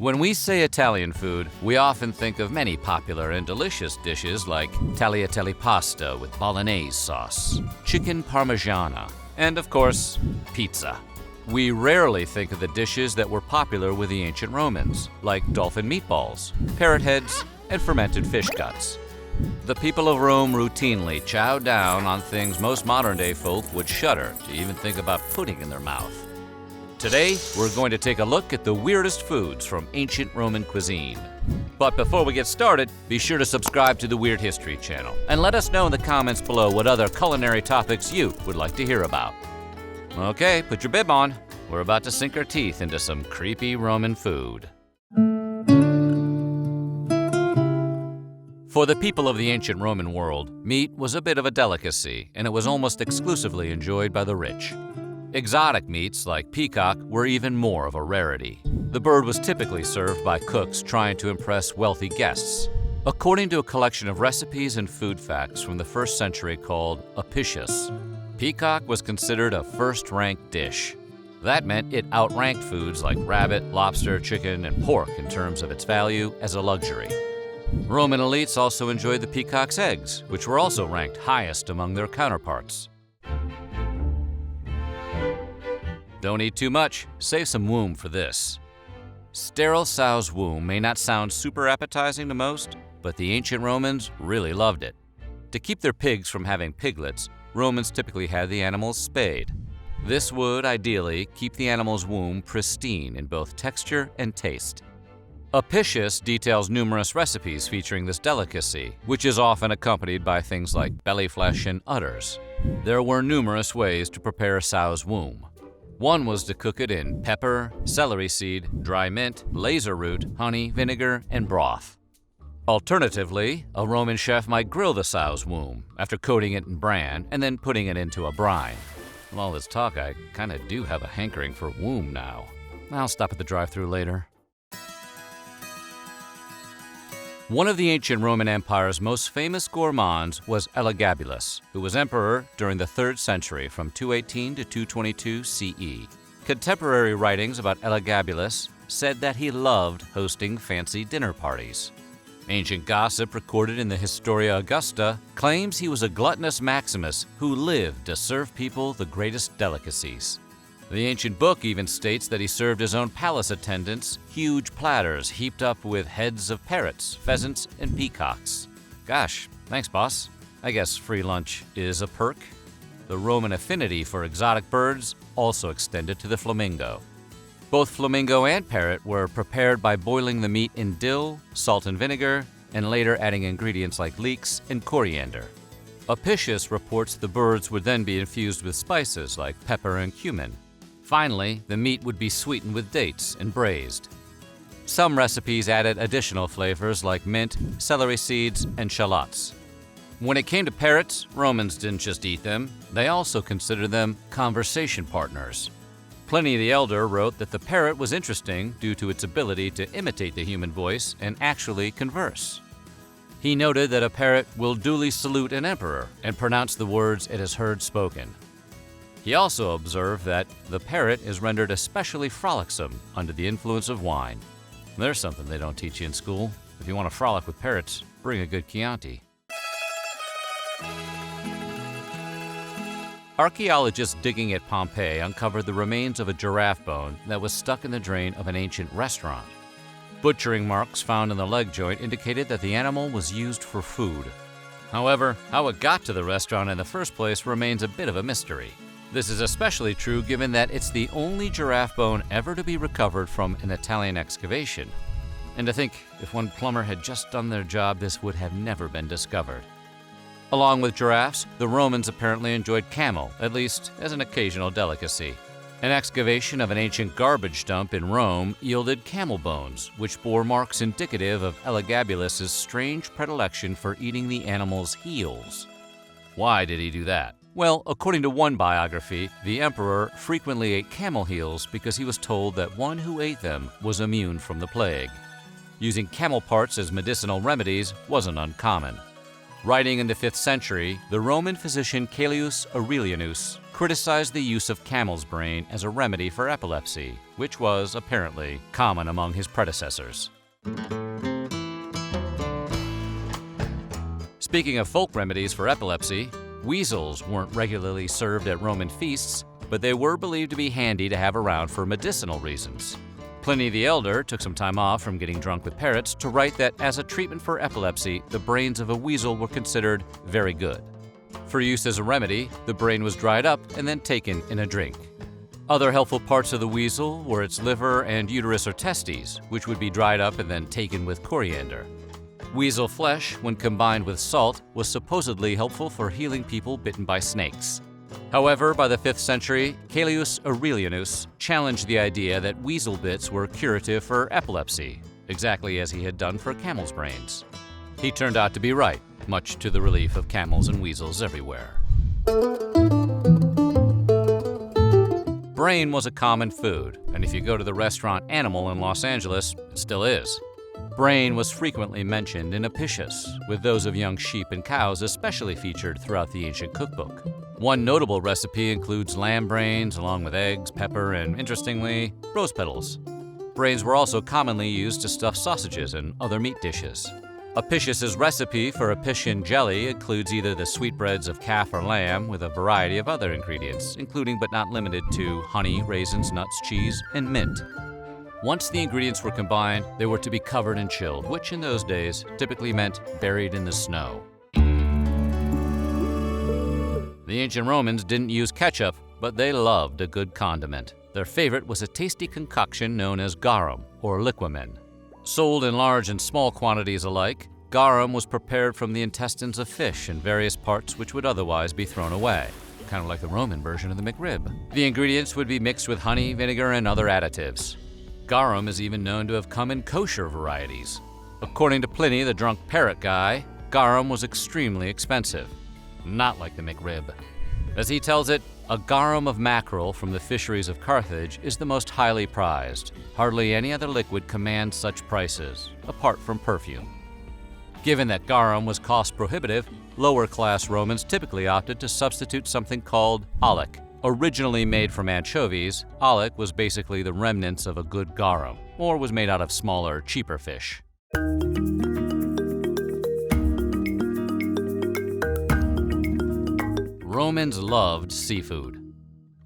When we say Italian food, we often think of many popular and delicious dishes like tagliatelle pasta with bolognese sauce, chicken parmigiana, and of course, pizza. We rarely think of the dishes that were popular with the ancient Romans, like dolphin meatballs, parrot heads, and fermented fish guts. The people of Rome routinely chowed down on things most modern-day folk would shudder to even think about putting in their mouth. Today, we're going to take a look at the weirdest foods from ancient Roman cuisine. But before we get started, be sure to subscribe to the Weird History channel and let us know in the comments below what other culinary topics you would like to hear about. Okay, put your bib on. We're about to sink our teeth into some creepy Roman food. For the people of the ancient Roman world, meat was a bit of a delicacy, and it was almost exclusively enjoyed by the rich. Exotic meats like peacock were even more of a rarity. The bird was typically served by cooks trying to impress wealthy guests. According to a collection of recipes and food facts from the 1st century called Apicius, peacock was considered a first-ranked dish. That meant it outranked foods like rabbit, lobster, chicken, and pork in terms of its value as a luxury. Roman elites also enjoyed the peacock's eggs, which were also ranked highest among their counterparts. Don't eat too much, save some womb for this. Sterile sow's womb may not sound super appetizing to most, but the ancient Romans really loved it. To keep their pigs from having piglets, Romans typically had the animals spayed. This would, ideally, keep the animal's womb pristine in both texture and taste. Apicius details numerous recipes featuring this delicacy, which is often accompanied by things like belly flesh and udders. There were numerous ways to prepare a sow's womb. One was to cook it in pepper, celery seed, dry mint, laser root, honey, vinegar, and broth. Alternatively, a Roman chef might grill the sow's womb after coating it in bran and then putting it into a brine. With all this talk, I kinda do have a hankering for womb now. I'll stop at the drive-thru later. One of the ancient Roman Empire's most famous gourmands was Elagabalus, who was emperor during the 3rd century from 218 to 222 CE. Contemporary writings about Elagabalus said that he loved hosting fancy dinner parties. Ancient gossip recorded in the Historia Augusta claims he was a gluttonous Maximus who lived to serve people the greatest delicacies. The ancient book even states that he served his own palace attendants huge platters heaped up with heads of parrots, pheasants, and peacocks. Gosh, thanks, boss. I guess free lunch is a perk. The Roman affinity for exotic birds also extended to the flamingo. Both flamingo and parrot were prepared by boiling the meat in dill, salt and vinegar, and later adding ingredients like leeks and coriander. Apicius reports the birds would then be infused with spices like pepper and cumin. Finally, the meat would be sweetened with dates and braised. Some recipes added additional flavors like mint, celery seeds, and shallots. When it came to parrots, Romans didn't just eat them, they also considered them conversation partners. Pliny the Elder wrote that the parrot was interesting due to its ability to imitate the human voice and actually converse. He noted that a parrot will duly salute an emperor and pronounce the words it has heard spoken. He also observed that the parrot is rendered especially frolicsome under the influence of wine. There's something they don't teach you in school. If you want to frolic with parrots, bring a good Chianti. Archaeologists digging at Pompeii uncovered the remains of a giraffe bone that was stuck in the drain of an ancient restaurant. Butchering marks found in the leg joint indicated that the animal was used for food. However, how it got to the restaurant in the first place remains a bit of a mystery. This is especially true given that it's the only giraffe bone ever to be recovered from an Italian excavation. And to think, if one plumber had just done their job, this would have never been discovered. Along with giraffes, the Romans apparently enjoyed camel, at least as an occasional delicacy. An excavation of an ancient garbage dump in Rome yielded camel bones, which bore marks indicative of Elagabalus's strange predilection for eating the animal's heels. Why did he do that? Well, according to one biography, the emperor frequently ate camel heels because he was told that one who ate them was immune from the plague. Using camel parts as medicinal remedies wasn't uncommon. Writing in the 5th century, the Roman physician Caelius Aurelianus criticized the use of camel's brain as a remedy for epilepsy, which was, apparently, common among his predecessors. Speaking of folk remedies for epilepsy, weasels weren't regularly served at Roman feasts, but they were believed to be handy to have around for medicinal reasons. Pliny the Elder took some time off from getting drunk with parrots to write that as a treatment for epilepsy, the brains of a weasel were considered very good. For use as a remedy, the brain was dried up and then taken in a drink. Other helpful parts of the weasel were its liver and uterus or testes, which would be dried up and then taken with coriander. Weasel flesh, when combined with salt, was supposedly helpful for healing people bitten by snakes. However, by the 5th century, Caelius Aurelianus challenged the idea that weasel bits were curative for epilepsy, exactly as he had done for camel's brains. He turned out to be right, much to the relief of camels and weasels everywhere. Brain was a common food, and if you go to the restaurant Animal in Los Angeles, it still is. Brain was frequently mentioned in Apicius, with those of young sheep and cows especially featured throughout the ancient cookbook. One notable recipe includes lamb brains along with eggs, pepper, and, interestingly, rose petals. Brains were also commonly used to stuff sausages and other meat dishes. Apicius's recipe for Apician jelly includes either the sweetbreads of calf or lamb with a variety of other ingredients, including but not limited to honey, raisins, nuts, cheese, and mint. Once the ingredients were combined, they were to be covered and chilled, which in those days typically meant buried in the snow. The ancient Romans didn't use ketchup, but they loved a good condiment. Their favorite was a tasty concoction known as garum, or liquamen. Sold in large and small quantities alike, garum was prepared from the intestines of fish and various parts which would otherwise be thrown away, kind of like the Roman version of the McRib. The ingredients would be mixed with honey, vinegar, and other additives. Garum is even known to have come in kosher varieties. According to Pliny, the drunk parrot guy, garum was extremely expensive, not like the McRib. As he tells it, a garum of mackerel from the fisheries of Carthage is the most highly prized. Hardly any other liquid commands such prices, apart from perfume. Given that garum was cost prohibitive, lower-class Romans typically opted to substitute something called alec. Originally made from anchovies, alec was basically the remnants of a good garum, or was made out of smaller, cheaper fish. Romans loved seafood.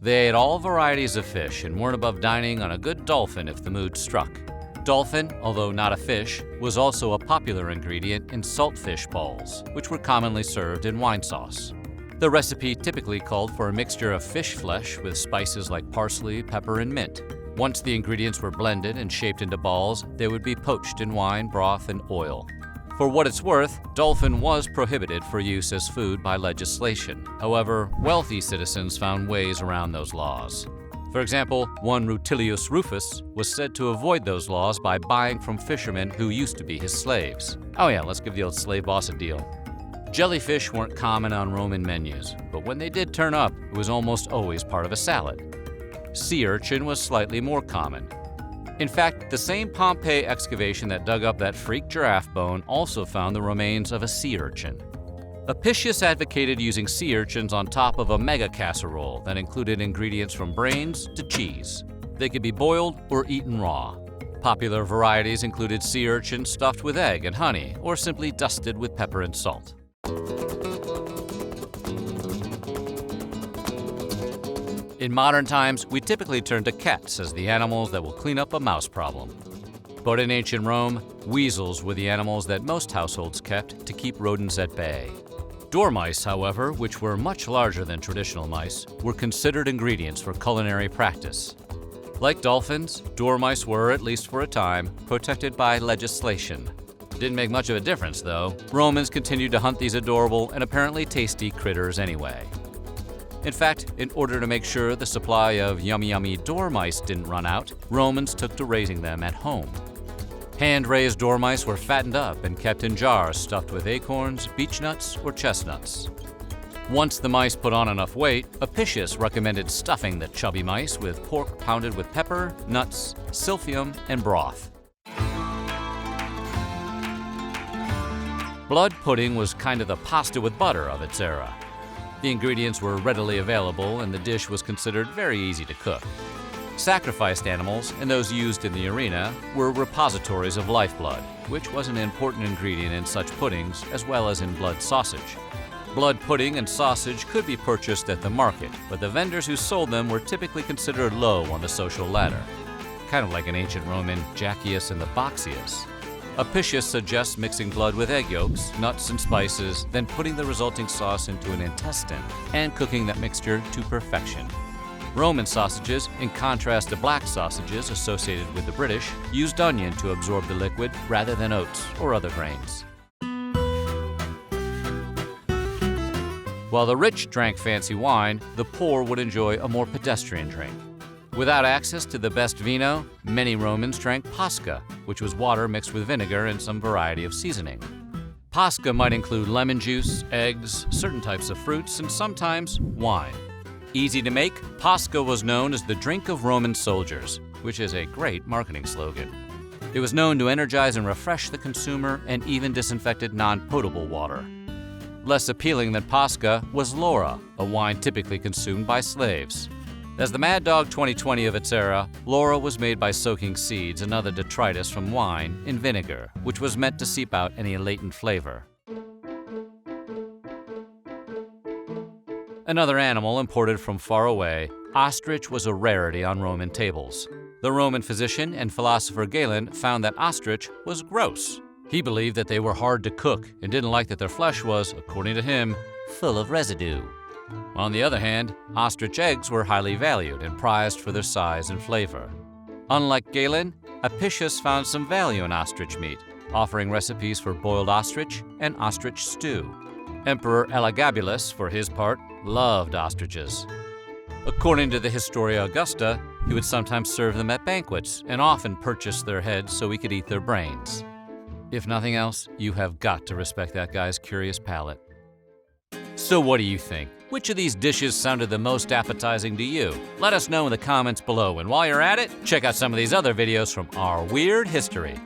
They ate all varieties of fish and weren't above dining on a good dolphin if the mood struck. Dolphin, although not a fish, was also a popular ingredient in saltfish balls, which were commonly served in wine sauce. The recipe typically called for a mixture of fish flesh with spices like parsley, pepper, and mint. Once the ingredients were blended and shaped into balls, they would be poached in wine, broth, and oil. For what it's worth, dolphin was prohibited for use as food by legislation. However, wealthy citizens found ways around those laws. For example, one Rutilius Rufus was said to avoid those laws by buying from fishermen who used to be his slaves. Oh yeah, let's give the old slave boss a deal. Jellyfish weren't common on Roman menus, but when they did turn up, it was almost always part of a salad. Sea urchin was slightly more common. In fact, the same Pompeii excavation that dug up that freak giraffe bone also found the remains of a sea urchin. Apicius advocated using sea urchins on top of a mega casserole that included ingredients from brains to cheese. They could be boiled or eaten raw. Popular varieties included sea urchins stuffed with egg and honey, or simply dusted with pepper and salt. In modern times, we typically turn to cats as the animals that will clean up a mouse problem. But in ancient Rome, weasels were the animals that most households kept to keep rodents at bay. Dormice, however, which were much larger than traditional mice, were considered ingredients for culinary practice. Like dolphins, dormice were, at least for a time, protected by legislation. Didn't make much of a difference, though. Romans continued to hunt these adorable and apparently tasty critters anyway. In fact, in order to make sure the supply of yummy dormice didn't run out, Romans took to raising them at home. Hand-raised dormice were fattened up and kept in jars stuffed with acorns, beechnuts, or chestnuts. Once the mice put on enough weight, Apicius recommended stuffing the chubby mice with pork pounded with pepper, nuts, silphium, and broth. Blood pudding was kind of the pasta with butter of its era. The ingredients were readily available and the dish was considered very easy to cook. Sacrificed animals and those used in the arena were repositories of lifeblood, which was an important ingredient in such puddings as well as in blood sausage. Blood pudding and sausage could be purchased at the market, but the vendors who sold them were typically considered low on the social ladder. Kind of like an ancient Roman Jackius and the Boxius. Apicius suggests mixing blood with egg yolks, nuts, and spices, then putting the resulting sauce into an intestine and cooking that mixture to perfection. Roman sausages, in contrast to black sausages associated with the British, used onion to absorb the liquid rather than oats or other grains. While the rich drank fancy wine, the poor would enjoy a more pedestrian drink. Without access to the best vino, many Romans drank Posca, which was water mixed with vinegar and some variety of seasoning. Posca might include lemon juice, eggs, certain types of fruits, and sometimes wine. Easy to make, Posca was known as the drink of Roman soldiers, which is a great marketing slogan. It was known to energize and refresh the consumer and even disinfected non-potable water. Less appealing than Posca was Laura, a wine typically consumed by slaves. As the Mad Dog 2020 of its era, Laura was made by soaking seeds and other detritus from wine in vinegar, which was meant to seep out any latent flavor. Another animal imported from far away, ostrich was a rarity on Roman tables. The Roman physician and philosopher Galen found that ostrich was gross. He believed that they were hard to cook and didn't like that their flesh was, according to him, full of residue. On the other hand, ostrich eggs were highly valued and prized for their size and flavor. Unlike Galen, Apicius found some value in ostrich meat, offering recipes for boiled ostrich and ostrich stew. Emperor Elagabalus, for his part, loved ostriches. According to the Historia Augusta, he would sometimes serve them at banquets and often purchase their heads so he could eat their brains. If nothing else, you have got to respect that guy's curious palate. So what do you think? Which of these dishes sounded the most appetizing to you? Let us know in the comments below, and while you're at it, check out some of these other videos from our weird history.